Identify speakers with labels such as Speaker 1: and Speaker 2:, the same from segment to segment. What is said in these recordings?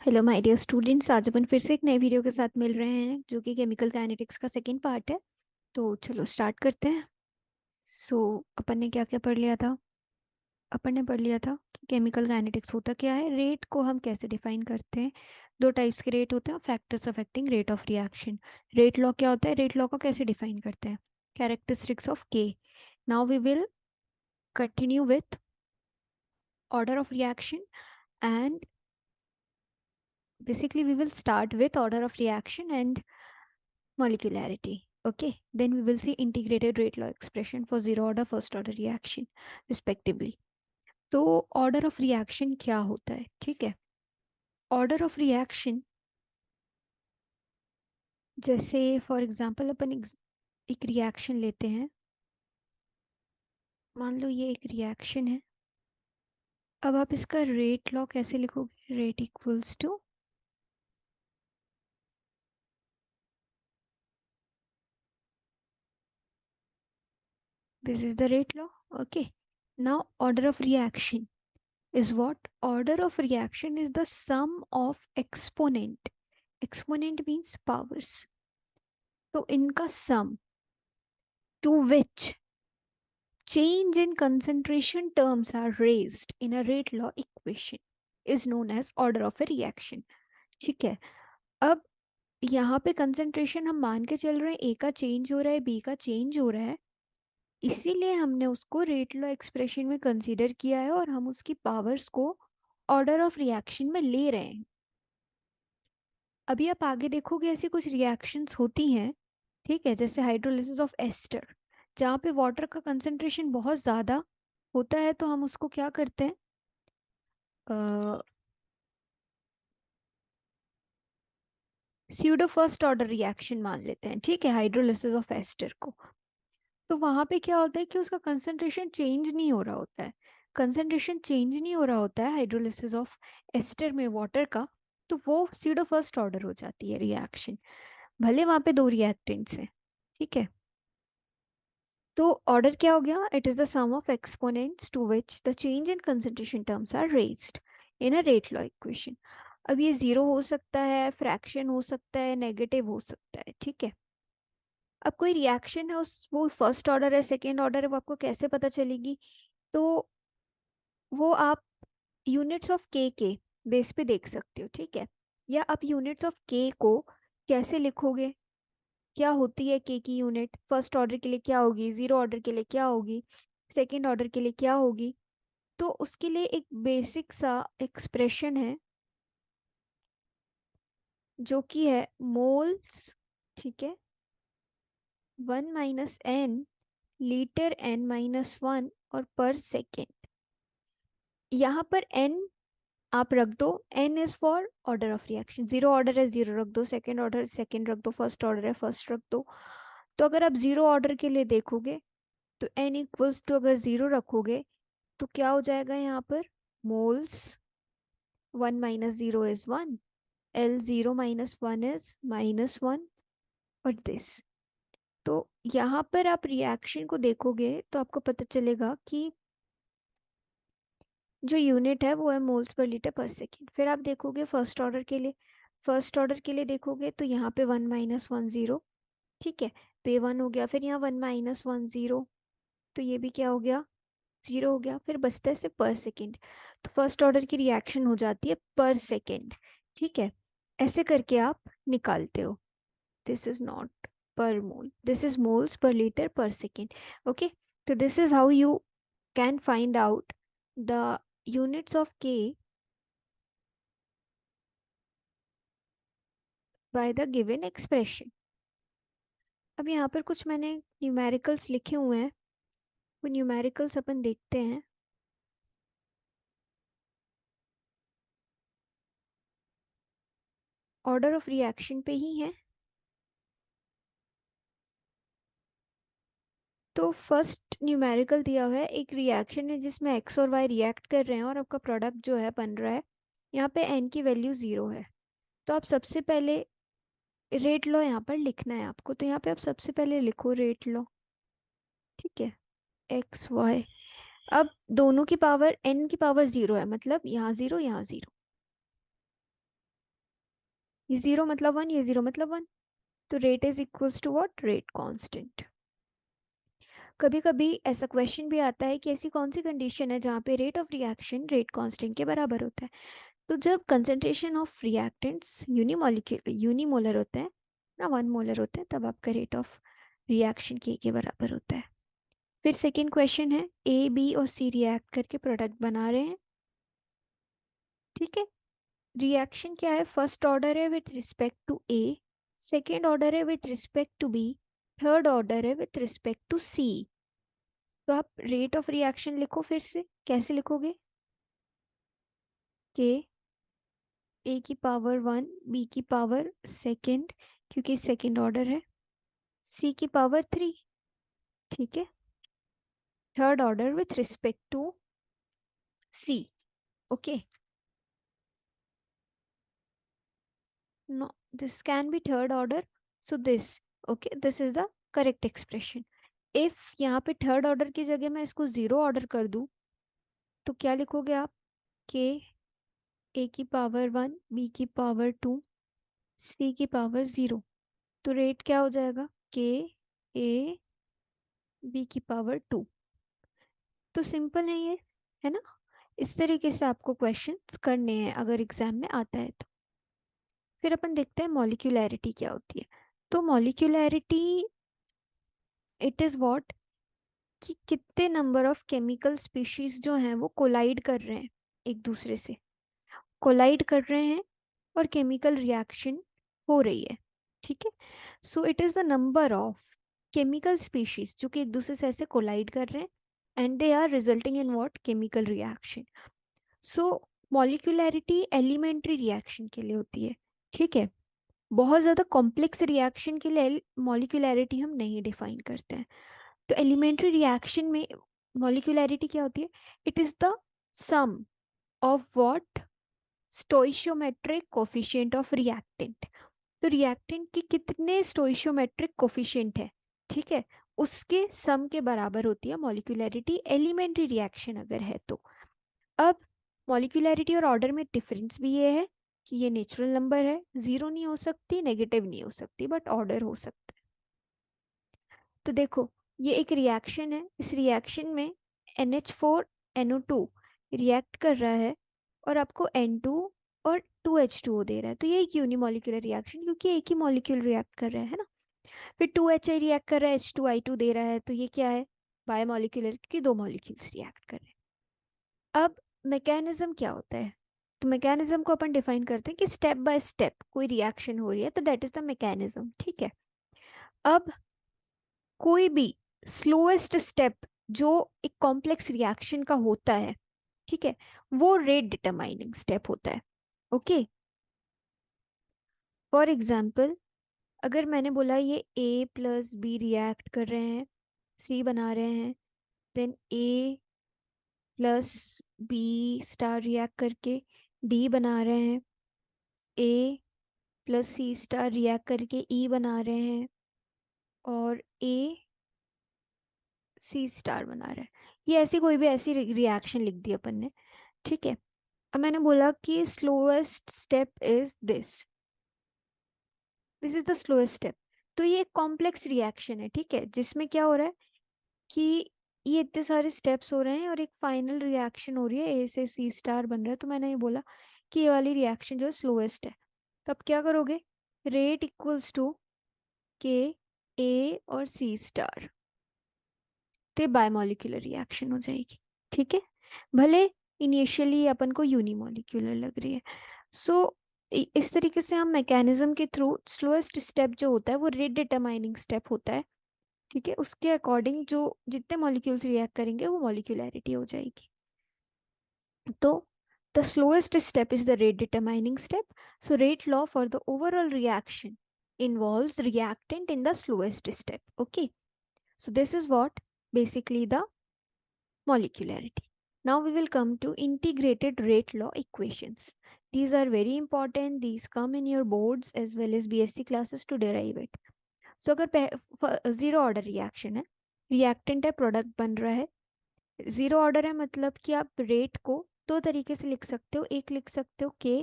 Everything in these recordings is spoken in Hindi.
Speaker 1: हेलो माय डियर स्टूडेंट्स, आज अपन फिर से एक नए वीडियो के साथ मिल रहे हैं जो कि केमिकल काइनेटिक्स का सेकंड पार्ट है। तो चलो स्टार्ट करते हैं। अपन ने क्या क्या पढ़ लिया था। अपन ने पढ़ लिया था कि केमिकल काइनेटिक्स होता क्या है, रेट को हम कैसे डिफाइन करते हैं। दो टाइप्स के रेट होते हैं, factors affecting rate of reaction. Rate law क्या होता है, रेट लॉ को कैसे डिफाइन करते हैं, कैरेक्टरिस्टिक्स ऑफ के। Now we will continue with order of reaction and basically we will start with order of reaction and molecularity. Okay, then we will see integrated rate law expression for zero order first order reaction respectively. तो ऑर्डर ऑफ रिएक्शन क्या होता है, ठीक है। ऑर्डर ऑफ रिएक्शन, जैसे फॉर एग्जांपल अपन एक रिएक्शन लेते हैं। मान लो ये एक रिएक्शन है। अब आप इसका रेट लॉ कैसे लिखोगे, rate equals to, this is the rate law. Okay, now order of reaction is what? Order of reaction is the sum of exponent. Exponent means powers. तो इनका sum to which change in concentration terms are raised in a rate law equation is known as order of a reaction. ठीक है। अब यहाँ पे कंसेंट्रेशन हम मान के चल रहे हैं, ए का चेंज हो रहा है, बी का चेंज हो रहा है, इसीलिए हमने उसको रेट लॉ एक्सप्रेशन में कंसीडर किया है और हम उसकी पावर्स को ऑर्डर ऑफ रिएक्शन में ले रहे हैं। अभी आप आगे देखोगे ऐसी कुछ रिएक्शंस होती हैं, ठीक है, जैसे हाइड्रोलिसिस ऑफ एस्टर, जहाँ पे वाटर का कंसंट्रेशन बहुत ज़्यादा होता है तो हम उसको क्या करते हैं, स्यूडो फर्स्ट ऑर्डर रिएक्शन मान लेते हैं, ठीक है, हाइड्रोलिसिस ऑफ एस्टर को। तो वहाँ पे क्या होता है कि उसका कंसंट्रेशन चेंज नहीं हो रहा होता है। कंसंट्रेशन चेंज नहीं हो रहा होता है हाइड्रोलिसिस ऑफ एस्टर में वाटर का, तो वो स्यूडो फर्स्ट ऑर्डर हो जाती है रिएक्शन, भले वहाँ पे दो रिएक्टेंट्स हैं, ठीक है। तो ऑर्डर क्या हो गया, it is the sum of exponents to which the change in concentration terms are raised in a rate law equation. अब ये जीरो हो सकता है, फ्रैक्शन हो सकता है, नेगेटिव हो सकता है, ठीक है। अब कोई रिएक्शन है, उस वो फर्स्ट ऑर्डर है, सेकेंड ऑर्डर है, वो आपको कैसे पता चलेगी, तो वो आप यूनिट्स ऑफ के बेस पे देख सकते हो, ठीक है। या आप यूनिट्स ऑफ के को कैसे लिखोगे, क्या होती है के की यूनिट, फर्स्ट ऑर्डर के लिए क्या होगी, जीरो ऑर्डर के लिए क्या होगी, सेकेंड ऑर्डर के लिए क्या होगी। तो उसके लिए एक बेसिक सा एक्सप्रेशन है जो कि है मोल्स, ठीक है, 1 - n L/n-1 और पर सेकेंड। यहाँ पर n आप रख दो, n is for order of reaction, zero order है जीरो रख दो, सेकेंड ऑर्डर सेकेंड रख दो, फर्स्ट ऑर्डर है फर्स्ट रख दो। तो अगर आप जीरो ऑर्डर के लिए देखोगे तो n इक्वल्स टू, अगर जीरो रखोगे तो क्या हो जाएगा यहाँ पर, मोल्स 1 - 0 is 1, L0 - 1 is -1, और दिस। तो यहाँ पर आप रिएक्शन को देखोगे तो आपको पता चलेगा कि जो यूनिट है वो है मोल्स पर लीटर पर सेकेंड। फिर आप देखोगे फर्स्ट ऑर्डर के लिए, फर्स्ट ऑर्डर के लिए देखोगे तो यहाँ पे 1 - 1 0, ठीक है, तो ये 1 हो गया, फिर यहाँ 1 - 1 0, तो ये भी क्या हो गया, जीरो हो गया, फिर बचता है सिर्फ पर सेकेंड। तो फर्स्ट ऑर्डर की रिएक्शन हो जाती है पर सेकेंड, ठीक है। ऐसे करके आप निकालते हो, this is not per mole, this is moles per liter per second. Okay, so this is how you can find out the units of k by the given expression. अब यहाँ पर कुछ मैंने न्यूमेरिकल्स लिखे हुए हैं, वो न्यूमेरिकल्स अपन देखते हैं। ऑर्डर ऑफ रिएक्शन पे ही है। तो फर्स्ट न्यूमेरिकल दिया हुआ है, एक रिएक्शन है जिसमें एक्स और वाई रिएक्ट कर रहे हैं और आपका प्रोडक्ट जो है बन रहा है, यहाँ पे एन की वैल्यू ज़ीरो है। तो आप सबसे पहले रेट लॉ यहाँ पर लिखना है आपको, तो यहाँ पे आप सबसे पहले लिखो रेट लॉ, ठीक है, एक्स वाई। अब दोनों की पावर, एन की पावर ज़ीरो है, मतलब यहाँ ज़ीरो यहाँ ज़ीरो, ये 0 मतलब 1, ये 0 मतलब 1, तो rate is equals to what, rate constant. कभी कभी ऐसा क्वेश्चन भी आता है कि ऐसी कौन सी कंडीशन है जहाँ पे rate of reaction rate constant के बराबर होता है। तो जब कंसंट्रेशन ऑफ रिएक्टेंट्स यूनिमोलर होते हैं ना, 1 मोलर होते हैं, तब आपका रेट ऑफ रिएक्शन के बराबर होता है। फिर सेकेंड क्वेश्चन है, ए बी और सी रिएक्ट करके प्रोडक्ट बना रहे हैं, ठीक है। रिएक्शन क्या है, फर्स्ट ऑर्डर है with respect to A, second order है with respect to B, third order है विथ रिस्पेक्ट टू सी। तो आप रेट ऑफ रिएक्शन लिखो, फिर से कैसे लिखोगे, के ए की पावर 1, बी की पावर सेकेंड क्योंकि सेकेंड ऑर्डर है, सी की पावर 3, ठीक है, third order with respect to C, okay. No, this can be third order, so this, okay, this is the correct expression. If यहाँ पे थर्ड ऑर्डर की जगह मैं इसको 0 ऑर्डर कर दूं, तो क्या लिखोगे आप, के ए की पावर 1, बी की पावर 2, सी की पावर 0, तो रेट क्या हो जाएगा, के ए बी की पावर 2। तो सिंपल है ये, है ना। इस तरीके से आपको क्वेश्चंस करने हैं अगर एग्जाम में आता है तो। फिर अपन देखते हैं मॉलिक्यूलैरिटी क्या होती है। तो मॉलिक्यूलैरिटी इट इज़ व्हाट, कि कितने नंबर ऑफ केमिकल स्पीशीज जो हैं वो कोलाइड कर रहे हैं, एक दूसरे से कोलाइड कर रहे हैं और केमिकल रिएक्शन हो रही है, ठीक है। So it is the number of chemical species जो कि एक दूसरे से ऐसे कोलाइड कर रहे हैं and they are resulting in what, chemical reaction. So molecularity elementary reaction के लिए होती है, ठीक है। बहुत ज़्यादा कॉम्प्लेक्स रिएक्शन के लिए मॉलिक्यूलैरिटी हम नहीं डिफाइन करते हैं। तो एलिमेंट्री रिएक्शन में मॉलिक्यूलैरिटी क्या होती है, it is the sum of what, stoichiometric coefficient of reactant. तो रिएक्टेंट की कितने स्टोइशियोमेट्रिक कोफिशिएंट है, ठीक है, उसके सम के बराबर होती है मॉलिक्यूलैरिटी एलिमेंट्री रिएक्शन अगर है तो। अब मॉलिक्यूलैरिटी और ऑर्डर में डिफरेंस भी ये है कि ये नेचुरल नंबर है, जीरो नहीं हो सकती, नेगेटिव नहीं हो सकती, बट ऑर्डर हो सकता है। तो देखो, ये एक रिएक्शन है, इस रिएक्शन में NH4NO2 रिएक्ट कर रहा है और आपको N2 और 2H2O दे रहा है। तो ये एक यूनिमोलिकुलर रिएक्शन, क्योंकि एक ही मॉलिक्यूल रिएक्ट कर रहा है ना। फिर 2HI रिएक्ट कर रहा है, H2I2 दे रहा है, तो ये क्या है, बायोमोलिकुलर, क्योंकि दो मॉलिक्यूल्स रिएक्ट कर रहे हैं। अब मैकेनिज्म क्या होता है, तो मैकेनिज्म को अपन डिफाइन करते हैं कि स्टेप बाय स्टेप कोई रिएक्शन हो रही है, तो दैट इज द मैकेनिज्म, ठीक है। अब कोई भी स्लोएस्ट स्टेप जो एक कॉम्प्लेक्स रिएक्शन का होता है, ठीक है, वो रेट डिटरमाइनिंग स्टेप होता है, ओके। फॉर एग्जाम्पल, अगर मैंने बोला ये A प्लस बी रिएक्ट कर रहे हैं, C बना रहे हैं, then A plus B star react करके D बना रहे हैं, A plus C star react करके E बना रहे हैं, और A सी स्टार बना रहा है। ये ऐसी कोई भी ऐसी रिएक्शन लिख दी अपन ने, ठीक है। अब मैंने बोला कि slowest step is this, this is the slowest step. तो ये एक कॉम्प्लेक्स रिएक्शन है, ठीक है, जिसमें क्या हो रहा है कि ये इतने सारे स्टेप्स हो रहे हैं और एक फाइनल रिएक्शन हो रही है, ए से सी स्टार बन रहा है। तो मैंने ये बोला कि ये वाली रिएक्शन जो है स्लोएस्ट है। तो अब क्या करोगे, रेट इक्वल्स टू के ए और सी स्टार, तो ये बायोमोलिकुलर रिएक्शन हो जाएगी, ठीक है। भले इनिशियली अपन को यूनिमोलिकुलर लग रही है। सो इस तरीके से हम मैकेनिज्म के थ्रू स्लोएस्ट स्टेप जो होता है वो रेट डिटरमाइनिंग स्टेप होता है, ठीक है, उसके अकॉर्डिंग जो जितने मॉलिक्यूल्स रिएक्ट करेंगे वो मॉलिक्यूलैरिटी हो जाएगी। तो the slowest step is the rate determining step, so rate law for the overall reaction involves reactant in the slowest step, okay. So this is what basically the molecularity. Now we will come to integrated rate law equations. These are very important. These come in your boards as well as BSc classes to derive it. So अगर जीरो ऑर्डर रिएक्शन है, रिएक्टेंट है, प्रोडक्ट बन रहा है, जीरो ऑर्डर है मतलब कि आप रेट को दो तरीके से लिख सकते हो। एक लिख सकते हो के,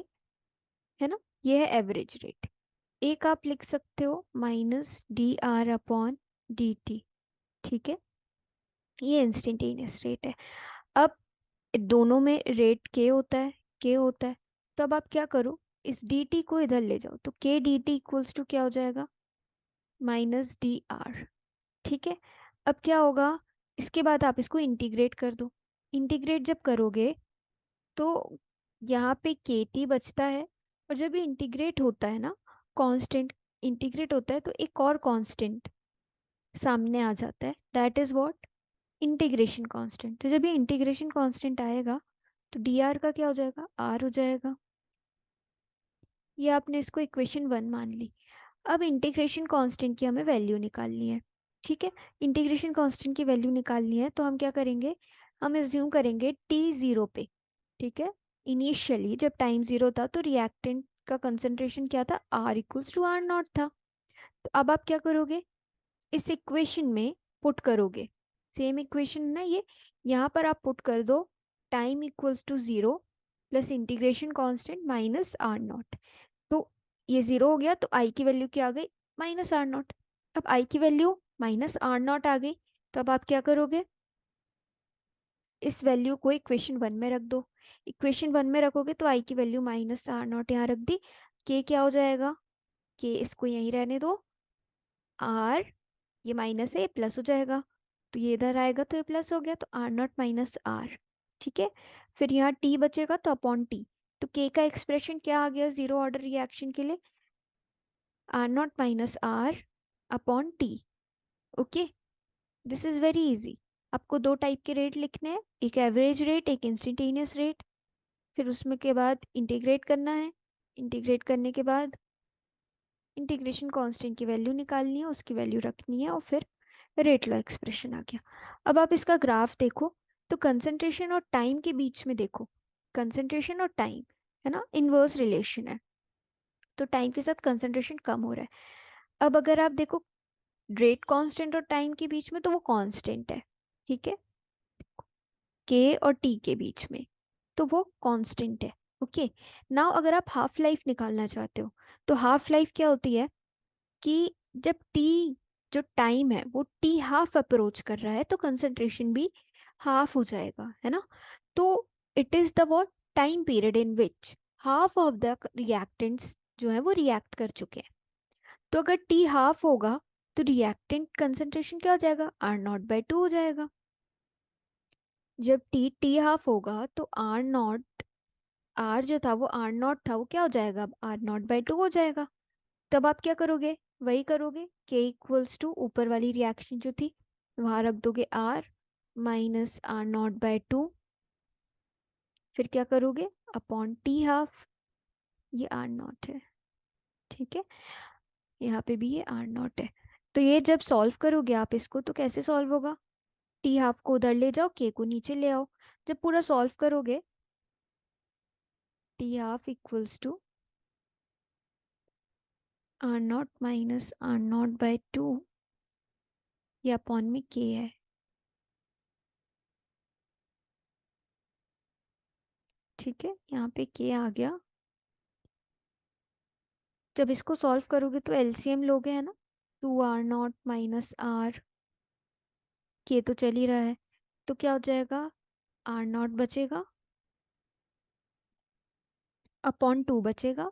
Speaker 1: है ना, ये है एवरेज रेट, एक आप लिख सकते हो -dr/dt, ठीक है, ये इंस्टेंटेनियस रेट है। अब दोनों में रेट के होता है, के होता है, तो अब आप क्या करो, इस dt को इधर ले जाओ, तो k dt इक्वल्स टू क्या हो जाएगा, -dr, ठीक है। अब क्या होगा, इसके बाद आप इसको इंटीग्रेट कर दो। इंटीग्रेट जब करोगे तो यहाँ पे के टी बचता है, और जब ये इंटीग्रेट होता है ना, कांस्टेंट इंटीग्रेट होता है तो एक और कांस्टेंट सामने आ जाता है, that is what, integration constant. तो जब ये इंटीग्रेशन कांस्टेंट आएगा तो डी आर का क्या हो जाएगा, आर हो जाएगा। ये आपने इसको इक्वेशन 1 मान ली। अब इंटीग्रेशन कांस्टेंट की हमें वैल्यू निकालनी है, ठीक है। इंटीग्रेशन कांस्टेंट की वैल्यू निकालनी है तो हम क्या करेंगे, हम एज्यूम करेंगे टी ज़ीरो पे, ठीक है। इनिशियली जब टाइम ज़ीरो था तो रिएक्टेंट का कंसंट्रेशन क्या था, r equals to r not था। तो अब आप क्या करोगे, इस इक्वेशन में पुट करोगे, सेम इक्वेशन ना ये, यहाँ पर आप पुट कर दो time equals to zero plus integration constant minus r not. तो ये ज़ीरो हो गया तो आई की वैल्यू क्या आ गई, -r0। अब आई की वैल्यू -r0 आ गई, तो अब आप क्या करोगे, इस वैल्यू को इक्वेशन 1 में रख दो। इक्वेशन 1 में रखोगे तो आई की वैल्यू -r0 यहाँ रख दी, के क्या हो जाएगा, के इसको यहीं रहने दो, आर ये माइनस है, ये प्लस हो जाएगा, तो ये इधर आएगा तो ये प्लस हो गया, तो r0 - r, ठीक है। फिर यहाँ t बचेगा तो अपॉन टी, तो k का एक्सप्रेशन क्या आ गया जीरो ऑर्डर रिएक्शन के लिए, r0 - r/t। Okay, this is very easy. आपको दो टाइप के रेट लिखने हैं, एक एवरेज रेट, एक इंस्टेंटेनियस रेट। फिर उसमें के बाद इंटीग्रेट करना है, इंटीग्रेट करने के बाद इंटीग्रेशन कांस्टेंट की वैल्यू निकालनी है, उसकी वैल्यू रखनी है, और फिर रेट लॉ एक्सप्रेशन आ गया। अब आप इसका ग्राफ देखो, तो कंसंट्रेशन और टाइम के बीच में देखो, कंसंट्रेशन और टाइम है ना, इनवर्स रिलेशन है, तो टाइम के साथ कंसंट्रेशन कम हो रहा है। अब अगर आप देखो रेट कांस्टेंट और टाइम के बीच में, तो वो कांस्टेंट है, ठीक है, के और टी के बीच में, तो वो कांस्टेंट है। ओके, नाउ अगर आप हाफ लाइफ निकालना चाहते हो, तो हाफ लाइफ क्या होती है कि जब टी, जो टाइम है वो टी हाफ अप्रोच कर रहा है तो कंसंट्रेशन भी हाफ हो जाएगा, है ना। तो it is the what, time period in which half of the reactants जो है वो रिएक्ट कर चुके हैं। तो अगर टी हाफ होगा तो रिएक्टेंट कंसंट्रेशन क्या हो जाएगा, r0/2 हो जाएगा। जब टी टी हाफ होगा तो आर नॉट, आर जो था वो आर नॉट था, वो क्या हो जाएगा, अब r0/2 हो जाएगा। तब आप क्या करोगे, वही करोगे, के इक्वल्स टू ऊपर वाली रिएक्शन जो थी वहां रख दोगे r -r0/2, फिर क्या करोगे, अपॉन टी हाफ, ये आर नॉट है, ठीक है, यहाँ पे भी ये आर नॉट है। तो ये जब सॉल्व करोगे आप इसको, तो कैसे सॉल्व होगा, टी हाफ को उधर ले जाओ, के को नीचे ले आओ। जब पूरा सॉल्व करोगे, T half equals to r0 - r0/2, ये अपॉन में के है, ठीक है, यहाँ पे के आ गया। जब इसको सॉल्व करोगे तो एलसीएम लोगे, है ना, 2r0 - r, के तो चल ही रहा है, तो क्या हो जाएगा, r0 बचेगा, अपॉन 2 बचेगा,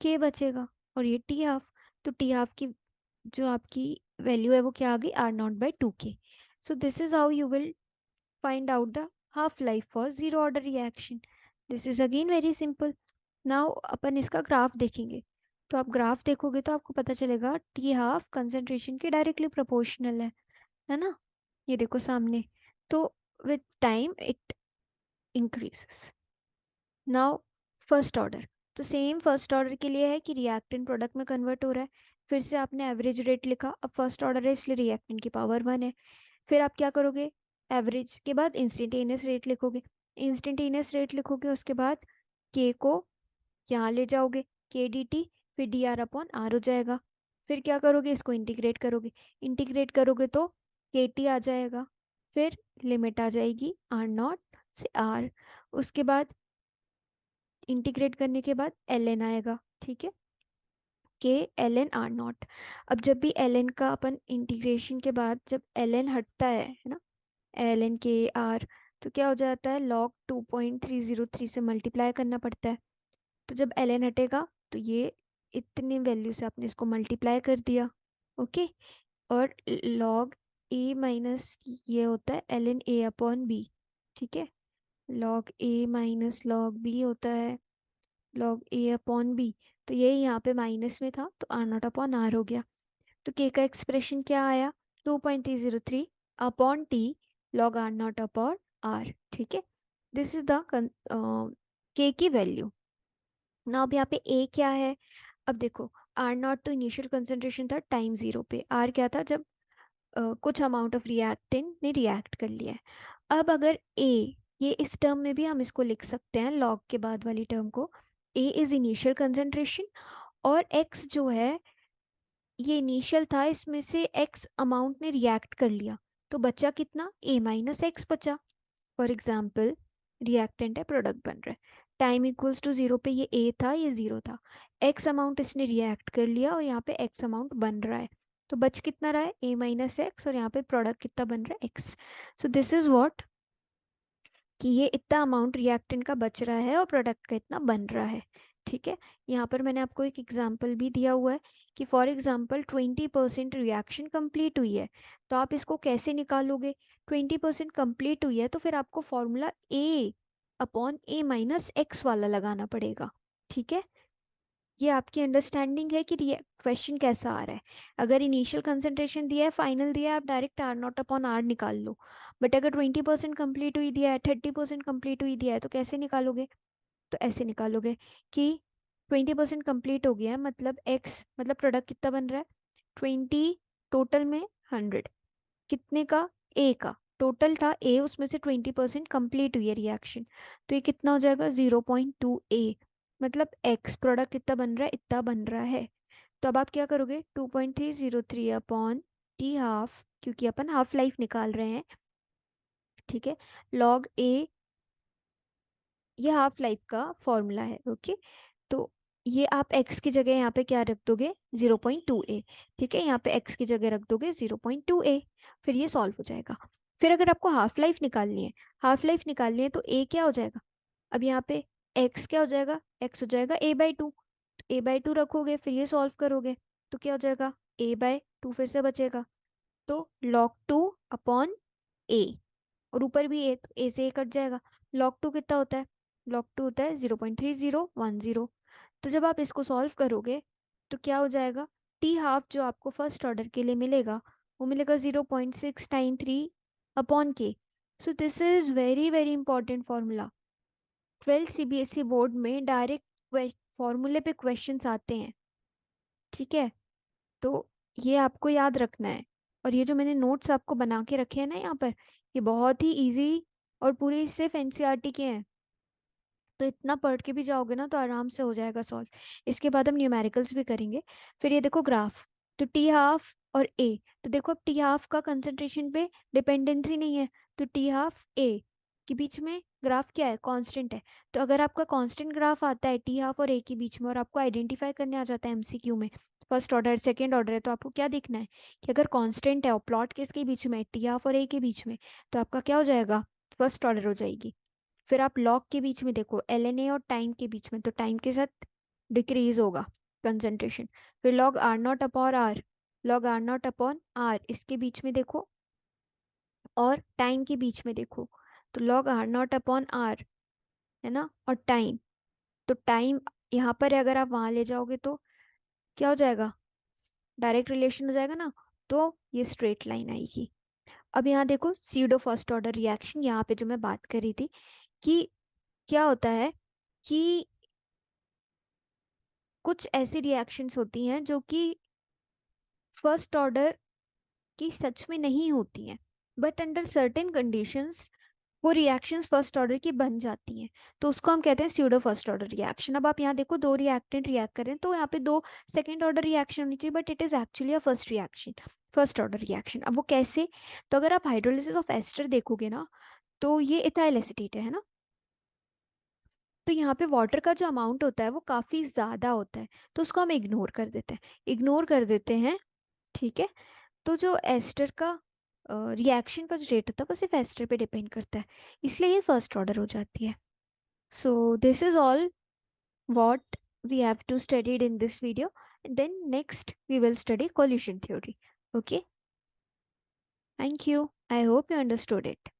Speaker 1: के बचेगा, और ये टी हाफ, तो टी हाफ की जो आपकी वैल्यू है वो क्या आ गई, r0/2 के। So this is how you will find out the half life for zero order reaction. This is again very simple. Now अपन इसका ग्राफ देखेंगे, तो आप ग्राफ देखोगे तो आपको पता चलेगा टी हाफ कंसेंट्रेशन के डायरेक्टली प्रोपोर्शनल है ना, ये देखो सामने। तो with time it increases. Now first order, तो सेम फर्स्ट ऑर्डर के लिए है कि रिएक्टेंट प्रोडक्ट में कन्वर्ट हो रहा है। फिर से आपने एवरेज रेट लिखा, अब फर्स्ट ऑर्डर है इसलिए रिएक्टेंट की पावर 1 है। फिर आप क्या करोगे, एवरेज के बाद इंस्टेंटेनियस रेट लिखोगे, इंस्टेंटेनियस रेट लिखोगे उसके बाद के को यहाँ ले जाओगे, के डी टी, फिर dr/r हो जाएगा। फिर क्या करोगे, इसको इंटीग्रेट करोगे, इंटीग्रेट करोगे तो के टी आ जाएगा, फिर लिमिट आ जाएगी r0 से r, उसके बाद इंटीग्रेट करने के बाद ln आएगा, ठीक है। के ln आर नॉट। अब जब भी ln का अपन इंटीग्रेशन के बाद जब ln हटता है ना, ln के आर, तो क्या हो जाता है, log 2.303 से मल्टीप्लाई करना पड़ता है। तो जब ln हटेगा तो ये इतने वैल्यू से आपने इसको मल्टीप्लाई कर दिया, ओके। और log a माइनस ये होता है ln a अपॉन b, ठीक है। log a minus log b होता है log a अपॉन b। तो ये यहाँ पे माइनस में था तो आर नॉट अपॉन आर हो गया। तो k का एक्सप्रेशन क्या आया, 2.303 upon t log r not upon r, ठीक है। दिस इज द k की वैल्यू ना। अब यहाँ पे a क्या है, अब देखो आर नॉट तो इनिशियल कंसंट्रेशन था टाइम जीरो पे, आर क्या था, जब कुछ अमाउंट ऑफ रिएक्टेंट ने रिएक्ट कर लिया है। अब अगर ए, ये इस टर्म में भी हम इसको लिख सकते हैं लॉग के बाद वाली टर्म को, ए इज इनिशियल कंसंट्रेशन और एक्स जो है ये इनिशियल था, इसमें से एक्स अमाउंट ने रिएक्ट कर लिया, तो बचा कितना, ए माइनस एक्स बचा। फॉर एग्जाम्पल रिएक्टेंट है, प्रोडक्ट बन रहा है, टाइम इक्वल्स टू जीरो पे ये ए था ये जीरो था, एक्स अमाउंट इसने रिएक्ट कर लिया और यहाँ पे एक्स अमाउंट बन रहा है। तो बच कितना रहा है, ए माइनस एक्स, और यहाँ पे प्रोडक्ट कितना बन रहा है, x. So this is what, कि ये इतना अमाउंट रिएक्टेंट का बच रहा है और प्रोडक्ट का इतना बन रहा है, ठीक है। यहाँ पर मैंने आपको एक एग्जांपल भी दिया हुआ है कि फॉर एग्जांपल 20% रिएक्शन कंप्लीट हुई है, तो आप इसको कैसे निकालोगे, 20% कंप्लीट हुई है तो फिर आपको फॉर्मूला ए अपॉन ए माइनस एक्स वाला लगाना पड़ेगा, ठीक है। ये आपकी अंडरस्टैंडिंग है कि क्वेश्चन कैसा आ रहा है। अगर इनिशियल कंसंट्रेशन दिया है, फाइनल दिया है, आप direct r not upon r निकाल लो। बट अगर 20% कंप्लीट हुई दिया है, 30% कंप्लीट हुई दिया है, तो कैसे निकालोगे, तो ऐसे निकालोगे कि 20% कंप्लीट हो गया है, मतलब एक्स, मतलब प्रोडक्ट कितना बन रहा है, 20 टोटल में 100, कितने का, ए का, टोटल था ए, उसमें से 20% कंप्लीट हुई है रिएक्शन, तो ये कितना हो जाएगा, 0.2 ए, मतलब एक्स प्रोडक्ट कितना बन रहा है, इतना बन रहा है। तो अब आप क्या करोगे, 2.303 अपॉन टी हाफ, क्योंकि अपन हाफ लाइफ निकाल रहे हैं, ठीक है, लॉग ए, ये हाफ लाइफ का फॉर्मूला है, ओके। तो ये आप x की जगह यहाँ पे क्या रख दोगे, 0.2a, ठीक है, यहाँ पे x की जगह रख दोगे 0.2a, फिर ये सॉल्व हो जाएगा। फिर अगर आपको हाफ लाइफ निकालनी है, हाफ लाइफ निकालनी है तो a क्या हो जाएगा, अब यहाँ पे x क्या हो जाएगा, x हो जाएगा a/2, a/2 रखोगे, फिर ये सॉल्व करोगे तो क्या हो जाएगा, a/2 फिर से बचेगा, तो log 2 अपॉन a, और ऊपर भी ए, तो ए से ए कट जाएगा। log 2 कितना होता है, log 2 होता है 0.3010। तो जब आप इसको सॉल्व करोगे तो क्या हो जाएगा, टी हाफ जो आपको फर्स्ट ऑर्डर के लिए मिलेगा वो मिलेगा 0.693 अपॉन के। So this is very very important formula. 12 CBSE board में डायरेक्ट फॉर्मूले पे क्वेश्चंस आते हैं, ठीक है। तो ये आपको याद रखना है। और ये जो मैंने नोट्स आपको बना के रखे हैं ना यहाँ पर, ये बहुत ही इजी और पूरे सिर्फ एनसीईआरटी के हैं, तो इतना पढ़ के भी जाओगे ना तो आराम से हो जाएगा सॉल्व। इसके बाद हम न्यूमेरिकल्स भी करेंगे। फिर ये देखो ग्राफ, तो टी हाफ और ए, तो देखो अब टी हाफ का कंसंट्रेशन पे डिपेंडेंसी नहीं है, तो टी हाफ ए के बीच में ग्राफ क्या है, कांस्टेंट है। तो अगर आपका कांस्टेंट ग्राफ आता है टी हाफ और ए के बीच में और आपको आइडेंटिफाई करने आ जाता है एमसीक्यू में, फर्स्ट ऑर्डर सेकेंड ऑर्डर है, तो आपको क्या देखना है कि अगर कांस्टेंट है और प्लॉट किसके बीच में, टी हाफ और ए के बीच में, तो आपका क्या हो जाएगा, फर्स्ट ऑर्डर हो जाएगी। फिर आप लॉग के बीच में देखो, एल एन ए और टाइम के बीच में, तो टाइम के साथ डिक्रीज होगा कंसंट्रेशन। फिर log r not upon r, log r not upon r इसके बीच में देखो, और टाइम के बीच में देखो, तो log r not upon r, है ना, और टाइम, तो टाइम यहाँ पर है, अगर आप वहां ले जाओगे तो क्या हो जाएगा, डायरेक्ट रिलेशन हो जाएगा ना, तो ये स्ट्रेट लाइन आएगी। अब यहाँ देखो सीडो फर्स्ट ऑर्डर रिएक्शन, यहाँ पे जो मैं बात कर रही थी कि क्या होता है कि कुछ ऐसी रिएक्शंस होती हैं जो कि फर्स्ट ऑर्डर की सच में नहीं होती हैं, बट अंडर सर्टेन कंडीशंस वो रिएक्शंस फर्स्ट ऑर्डर की बन जाती हैं, तो उसको हम कहते हैं स्यूडो फर्स्ट ऑर्डर रिएक्शन। अब आप यहाँ देखो दो रिएक्टेंट रिएक्ट कर रहे हैं, तो यहाँ पे दो सेकेंड ऑर्डर रिएक्शन होनी चाहिए, but it is actually a first reaction, first order reaction. अब वो कैसे, तो अगर आप हाइड्रोलिसिस ऑफ एस्टर देखोगे ना, तो ये इथाइल एसीटेट है ना, तो यहाँ पे वाटर का जो अमाउंट होता है वो काफ़ी ज़्यादा होता है, तो उसको हम इग्नोर कर देते हैं। ठीक है। तो जो एस्टर का रिएक्शन का जो रेट होता है वो सिर्फ एस्टर पे डिपेंड करता है, इसलिए ये फर्स्ट ऑर्डर हो जाती है। So this is all what we have to studied in this video. Then next we will study collision theory. Okay, thank you, I hope you understood it.